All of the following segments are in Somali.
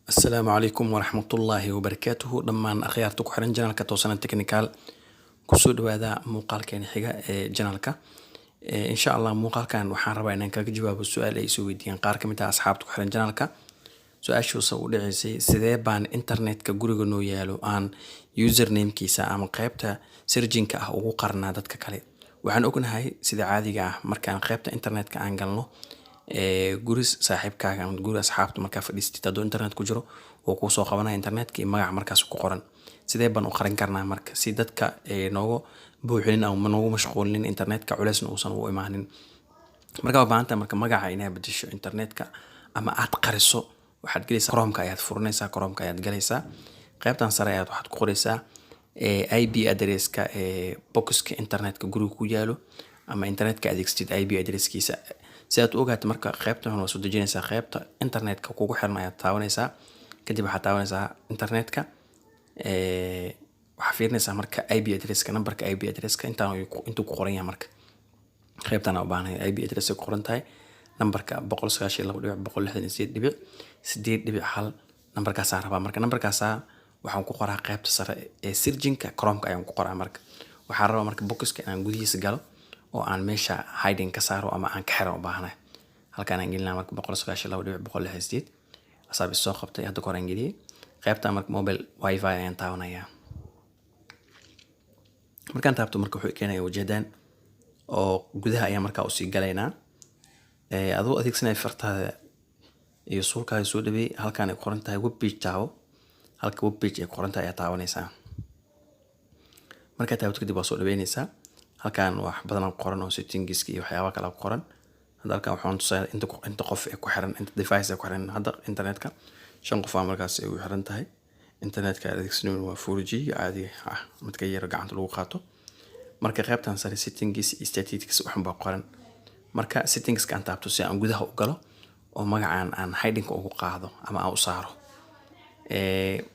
السلام عليكم ورحمة الله وبركاته دمان أخيارتك حرن جنالك توصلنا تكنيكال كسود هذا مقال كان حاجة جنالك إن شاء الله مقال كان وحان ربا إنك جواب السؤال أي سويدين قارك متى أصحابتك حرن جنالك سؤال شو سوود عيسي سيدي بان إنترنت كجورج نو يالو عن يوزر نيم كيسا أم قيبته سيرجينك أو قرنا دتك كله وحن أكون هاي سيدي عادي جاه مركان قيبته إنترنت كأنجلنو guris saaxiibkaaga ama guri asxaabta markaa fadhiistid hadduu internet ku jiro oo kuu soo qabanaya internetka iyo magaca markaas ku qoran sidee baan u qarin karnaa marka si dadka noogu buuxinin ama noogu mashquulinin internetka culeysna uusan u imaanin marka waa baahan tahay marka magaca inaad bedesho internetka ama aad qariso waxaad gelaysaa chromeka ayaad furanaysaa chromeka ayaad galaysaa qaybtan sare ayaad waxaad ku qoraysaa IP addresska boxka internetka guriga ku yaalo ama internetka adeegsatid IP addresskiisa si aad u ogaato marka qaybtan waa soo dejinaysaa qaybta internetka kugu xiran ayaad taabanaysaa kadib waxaad taabanaysaa internetka waxaad fiirinaysaa marka IP addresska numberka IP addresska intuu ku qoran yahay marka qaybtan u baahan IP addresska ku qoran tahay numberka 192.168.8.1 numberkaas aan rabaa marka numberkaas waxaan ku qoraa qaybta sare ee searchingka chromeka ayaan ku qoraa marka waxaan rabaa marka boxka aan gudihiisa galo oo aan meesha hiding ka saaro ama aan ka xiro u baahanahay halkaan aan gelinaa marka 192.168 asaabi soo qabtay hadda koraan geliyay qaybta marka mobile wifi ayaan taabanayaa markaan taabto marka wuxuu keenayaa wajeedaan oo gudaha ayaan markaa u sii galaynaa adoo adeegsanaya fartaada iyo suulkaaga soo dhaweey halkaan ay qoran tahay web page taabo halka web page ay qoran tahay ayaa taabanaysaa marka taabto kadib waa soo dhaweynaysaa halkaan wax badan qoran oo settings iyo waxyaabo kala qoran halkaan waxaan tusayaa inta qof ee ku xiran inta device ee ku xiran hadda internetka 5 qof markaas ay u xiran tahay internetka adeegsanayna waa 4G caadi ah mid ka yar gacanta lagu qaato marka qaybtan sare settings iyo statistics waxan baa qoran marka settings kan taabto si aan gudaha u galo oo magacaan aan hiding ugu qaado ama aan u saaro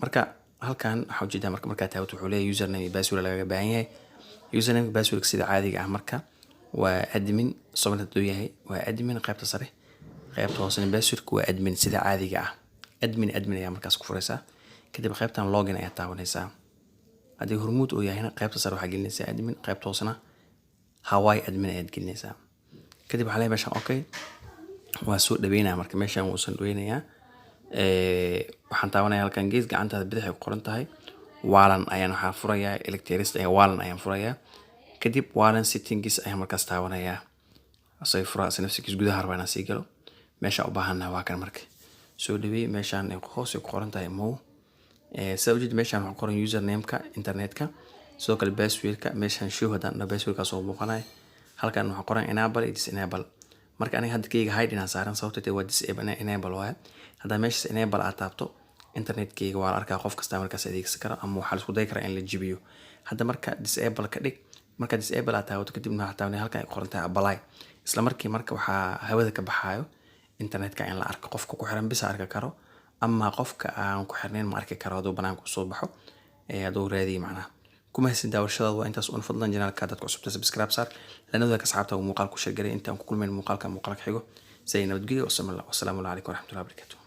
marka halkaan waxa ujeedaa marka taabto wuxuu leeyahay username iyo password laga baahan yahay username password sida caadiga ah marka waa admin sababta yahay waa admin qaybta sare qaybta hoose password waa admin sida caadiga ah admin ayaa markaas ku furaysaa kadib qaybtan login ayaa taabanaysaa hadii hormuud oo yahay qaybta sare waxa gelinaysaa admin qaybta hoosena hawaii admin ayaad gelinaysaa kadib waxa leeyahay meeshan okay waa soo dhaweynaa marka meeshan wuu soo dhaweynayaa waxaan taabanayaa halkan gees gacantaada bidix ay qoran tahay waalan ayaan waxaan furayaa electricity ayaa waalan ayaan furayaa kadib waalan settings ayaan markaas taabanayaa asay furaa nafsigiis gudaha rabaa inaan sii galo meesha u baahanahay waa kan marka soo dhaweey meeshan ay hoos ku qoran tahay mo sawjid meeshan waxaan qoran username-ka internetka sidoo kale password-ka meeshan show hadan password-ka soo muuqanay halkan waxaan qoran enable iyo disable marka aniga hadda keyga hide inaan saaran sababtoo waa disable enable waaye hadda meesha enable aad taabto internetkeyga waa la arkaa qof kasta markaas adeegsan karo ama waxa la isku day karaa in la jibiyo hadda marka disable ka dhig marka disable aad taabato kadib waxaad taabanay halkan ay qoran tahay apply isla markii marka waxa hawada ka baxayo internetka in la arko qofka ku xiran bis arka karo ama qofka aan ku xirnayn ma arki karo haduu banaanka soo baxo haduu raadiyo macnaha kuma haysan daawashada waa intaas uun fadlan janaalka dadka cusubta subscribe saar lanada ka saxaabta muuqaal ku sheegay inta aan ku kulmeen muuqaalka xigo say nabadgelyo. Wassalaamu calaykum warahmatullahi wabarakatuh.